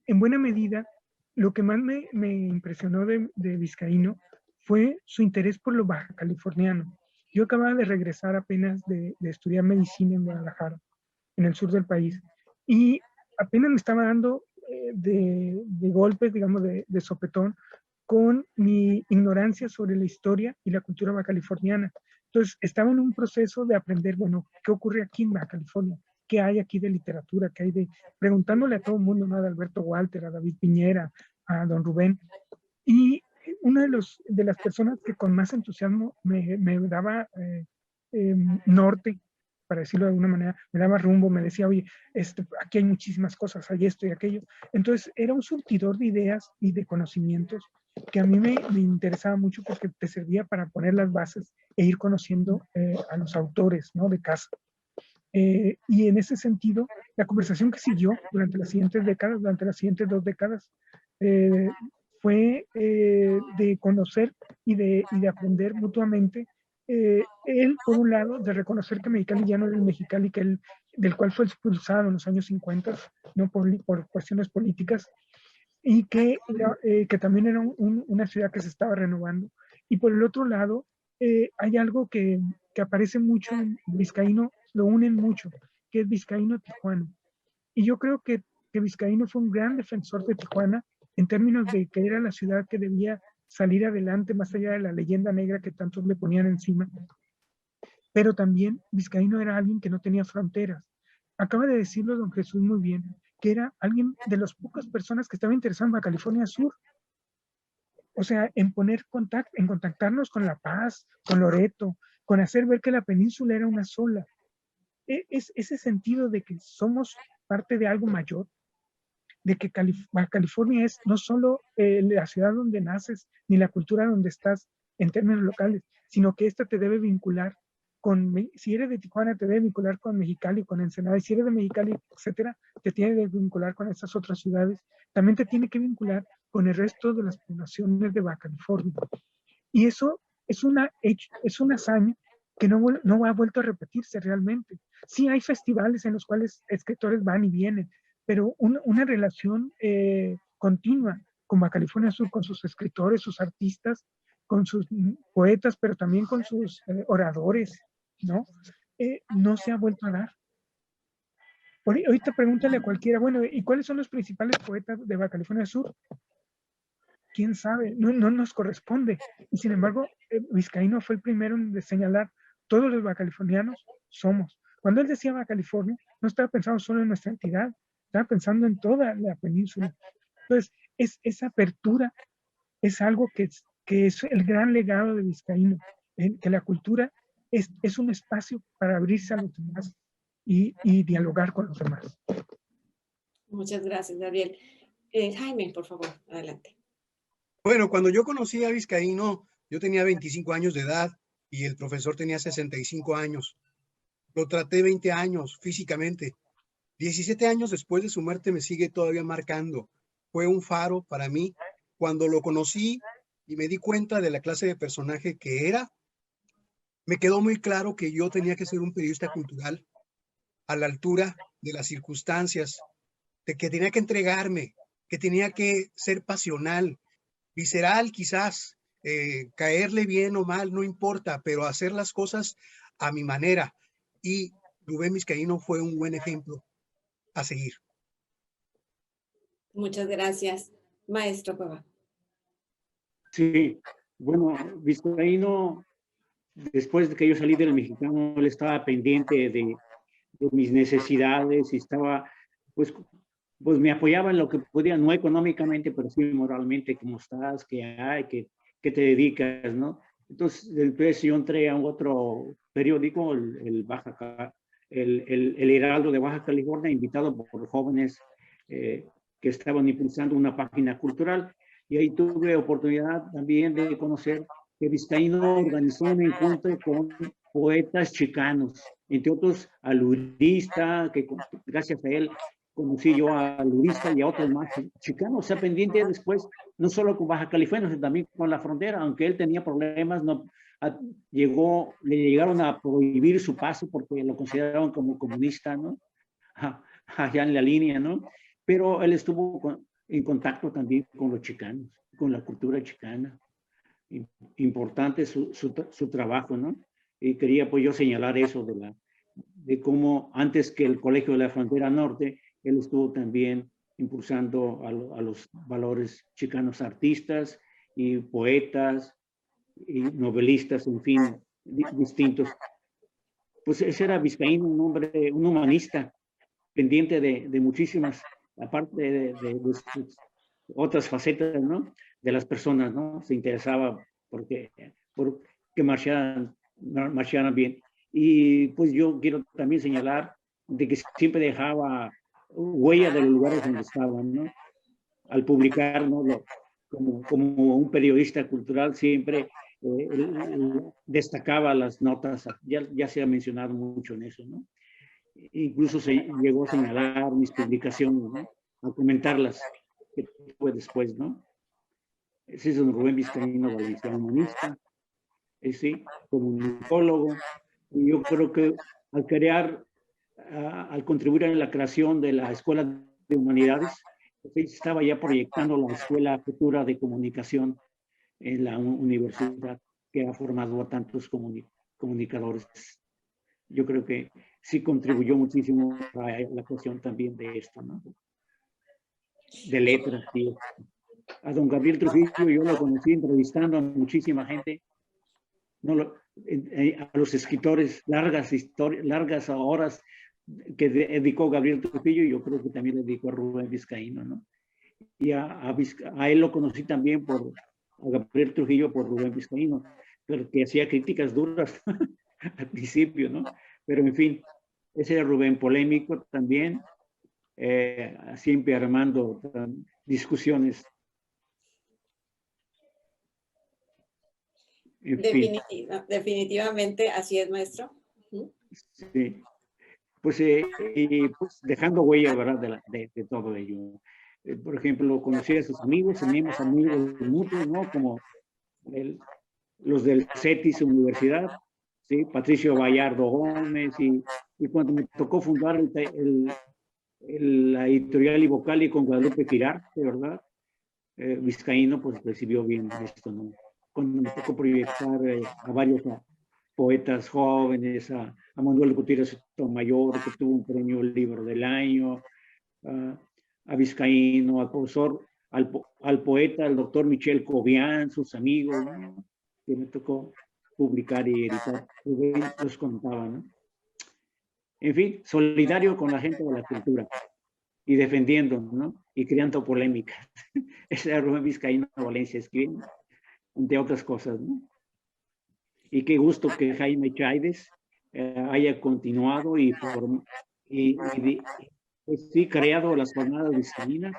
buena medida, lo que más me impresionó de Vizcaíno fue su interés por lo baja californiano. Yo acababa de regresar apenas de estudiar medicina en Guadalajara, en el sur del país, y apenas me estaba dando de golpes, digamos, de sopetón, con mi ignorancia sobre la historia y la cultura baja californiana. Entonces, estaba en un proceso de aprender, bueno, ¿qué ocurre aquí en Baja California? ¿Qué hay aquí de literatura? ¿Qué hay de...? Preguntándole a todo el mundo, ¿no? A Alberto Walter, a David Piñera, a don Rubén. Y una de las personas que con más entusiasmo me daba norte, para decirlo de alguna manera, me daba rumbo, me decía, oye, aquí hay muchísimas cosas, hay esto y aquello. Entonces, era un surtidor de ideas y de conocimientos que a mí me interesaba mucho, porque te servía para poner las bases e ir conociendo a los autores, ¿no? De casa. Y en ese sentido, la conversación que siguió durante las siguientes décadas, durante las siguientes 2 décadas, fue de conocer y de aprender mutuamente. Él, por un lado, de reconocer que Mexicali ya no era el Mexicali del cual fue expulsado en los años 50, no por cuestiones políticas, y que también era una ciudad que se estaba renovando. Y por el otro lado, hay algo que aparece mucho en Vizcaíno, lo unen mucho, que es Vizcaíno-Tijuana. Y yo creo que Vizcaíno fue un gran defensor de Tijuana en términos de que era la ciudad que debía salir adelante más allá de la leyenda negra que tantos le ponían encima. Pero también Vizcaíno era alguien que no tenía fronteras. Acaba de decirlo don Jesús muy bien, que era alguien de las pocas personas que estaba interesado en Baja California Sur. O sea, en en contactarnos con La Paz, con Loreto, con hacer ver que la península era una sola. Es ese sentido de que somos parte de algo mayor, de que Baja California es no solo la ciudad donde naces, ni la cultura donde estás en términos locales, sino que esta te debe vincular si eres de Tijuana, te debe vincular con Mexicali, con Ensenada, y si eres de Mexicali, etcétera, te tiene que vincular con estas otras ciudades. También te tiene que vincular con el resto de las poblaciones de Baja California. Y eso es una hazaña que no ha vuelto a repetirse realmente. Sí hay festivales en los cuales escritores van y vienen, pero una relación continua con Baja California Sur, con sus escritores, sus artistas, con sus poetas, pero también con sus oradores, ¿no? No se ha vuelto a dar. Ahorita pregúntale a cualquiera, bueno, ¿y cuáles son los principales poetas de Baja California Sur? ¿Quién sabe? No nos corresponde. Y sin embargo, Vizcaíno fue el primero en señalar, todos los bacalifornianos somos. Cuando él decía Baja California, no estaba pensando solo en nuestra entidad, estaba pensando en toda la península. Entonces, esa apertura es algo que es el gran legado de Vizcaíno, que la cultura es un espacio para abrirse a los demás y dialogar con los demás. Muchas gracias, Gabriel. Jaime, por favor, adelante. Bueno, cuando yo conocí a Vizcaíno, yo tenía 25 años de edad y el profesor tenía 65 años. Lo traté 20 años físicamente. 17 años después de su muerte me sigue todavía marcando. Fue un faro para mí. Cuando lo conocí y me di cuenta de la clase de personaje que era, me quedó muy claro que yo tenía que ser un periodista cultural a la altura de las circunstancias, de que tenía que entregarme, que tenía que ser pasional, visceral quizás, caerle bien o mal, no importa, pero hacer las cosas a mi manera. Y Rubén Vizcaíno fue un buen ejemplo a seguir. Muchas gracias, maestro Cueva. Sí, bueno, Vizcaíno, después de que yo salí del Mexicano, él estaba pendiente de mis necesidades y estaba, pues me apoyaba en lo que podía, no económicamente, pero sí moralmente, cómo estás, qué hay, qué te dedicas, ¿no? Entonces, después yo entré a otro periódico, el Heraldo de Baja California, invitado por jóvenes que estaban impulsando una página cultural, y ahí tuve oportunidad también de conocer que Vizcaíno organizó un encuentro con poetas chicanos, entre otros a Lurista, que gracias a él conocí yo a Lurista y a otros más chicanos, o sea, pendiente después, no solo con Baja California, sino también con la frontera, aunque él tenía problemas, le llegaron a prohibir su paso porque lo consideraban como comunista, ¿no? Allá en la línea, ¿no? Pero él estuvo en contacto también con los chicanos, con la cultura chicana. Importante su trabajo, ¿no? Y quería pues yo señalar eso de cómo antes que el Colegio de la Frontera Norte, él estuvo también impulsando a los valores chicanos, artistas y poetas y novelistas, en fin, distintos. Pues ese era Vizcaíno, un hombre, un humanista, pendiente de muchísimas, aparte de sus otras facetas, ¿no? De las personas, ¿no? Se interesaba por que marcharan bien. Y pues yo quiero también señalar de que siempre dejaba huella de los lugares donde estaban, ¿no? Al publicar, ¿no? Como un periodista cultural siempre destacaba las notas, ya se ha mencionado mucho en eso, ¿no? Incluso se llegó a señalar mis publicaciones, ¿no? A comentarlas, que fue después, ¿no? Ese es don Rubén Vizcaíno Valencia, humanista, sí, comunicólogo, y yo creo que al contribuir en la creación de la Escuela de Humanidades, estaba ya proyectando la Escuela Futura de Comunicación en la universidad que ha formado a tantos comunicadores. Yo creo que sí contribuyó muchísimo a la cuestión también de esto, ¿no? De letras, tío. A don Gabriel Trujillo yo lo conocí entrevistando a muchísima gente, no a los escritores, largas horas que dedicó Gabriel Trujillo, y yo creo que también le dedicó a Rubén Vizcaíno, ¿no? Y a él lo conocí también a Gabriel Trujillo por Rubén Vizcaíno, pero que hacía críticas duras al principio, ¿no? Pero en fin, ese era Rubén, polémico también, siempre armando discusiones. En fin. Definitivamente, así es, maestro. Sí. Pues, pues dejando huella, ¿verdad? De todo ello. Por ejemplo, conocí a sus amigos, teníamos amigos mutuos, ¿no? Como los del CETIS Universidad, ¿sí? Patricio Vallardo Gómez, y cuando me tocó fundar la editorial y vocal y con Guadalupe Quirarte, ¿verdad? Vizcaíno pues recibió bien esto, ¿no? Cuando me tocó proyectar a varios poetas jóvenes, a Manuel Gutiérrez Sotomayor, que tuvo un premio el libro del año, a Vizcaíno, al profesor, al poeta, al doctor Michel Cobian, sus amigos, ¿no? Que me tocó publicar y editar, los contaba, ¿no? En fin, solidario con la gente de la cultura y defendiendo, ¿no? Y creando polémicas. Ese era Rubén Vizcaíno Valencia, escribiendo, entre otras cosas, ¿no? Y qué gusto que Jaime Chaides haya continuado y pues sí, creado las jornadas vizcaínas,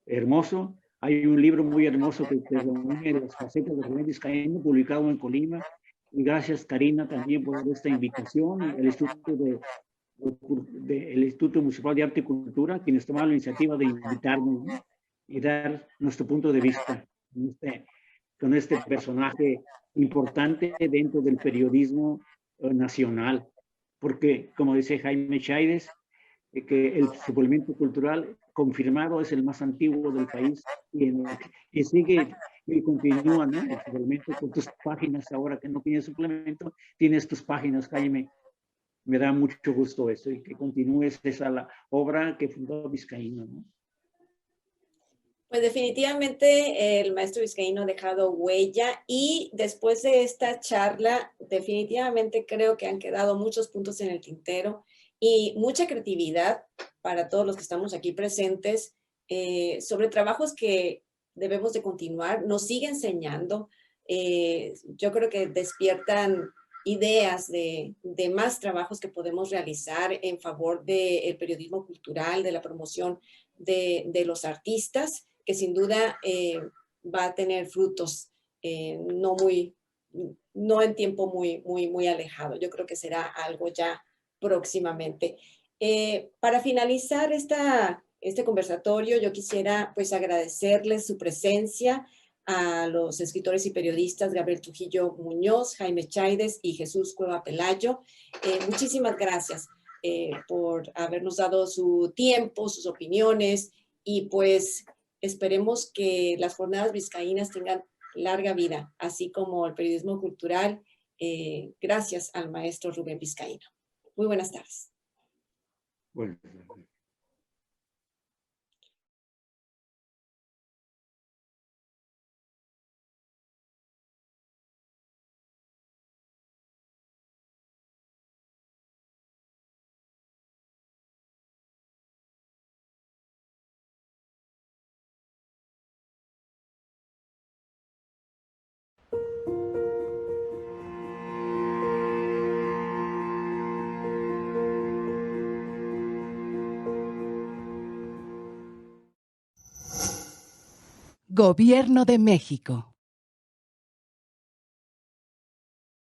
hermoso, Hay un libro muy hermoso que reúne las facetas de Rubén Vizcaíno, publicado en Colima. Y gracias, Karina, también por esta invitación. El Instituto Municipal de Arte y Cultura, quienes tomaron la iniciativa de invitarnos, ¿no? Y dar nuestro punto de vista con este personaje importante dentro del periodismo nacional. Porque, como dice Jaime Chaides, que el suplemento cultural confirmado es el más antiguo del país y sigue y continúa, ¿no? El suplemento con tus páginas, ahora que no tienes suplemento, tienes tus páginas, Jaime. Me da mucho gusto eso y que continúes la obra que fundó Vizcaíno, ¿no? Pues definitivamente el maestro Vizcaíno ha dejado huella y después de esta charla, definitivamente creo que han quedado muchos puntos en el tintero y mucha creatividad para todos los que estamos aquí presentes sobre trabajos que debemos de continuar. Nos sigue enseñando. Yo creo que despiertan ideas de más trabajos que podemos realizar en favor del periodismo cultural, de la promoción de los artistas, que sin duda va a tener frutos no en tiempo muy alejado. Yo creo que será algo ya próximamente. Para finalizar este conversatorio, yo quisiera pues agradecerles su presencia a los escritores y periodistas Gabriel Trujillo Muñoz, Jaime Chaides y Jesús Cueva Pelayo. Muchísimas gracias por habernos dado su tiempo, sus opiniones y pues esperemos que las jornadas vizcaínas tengan larga vida, así como el periodismo cultural, gracias al maestro Rubén Vizcaíno. Muy buenas tardes. Bueno. Gobierno de México.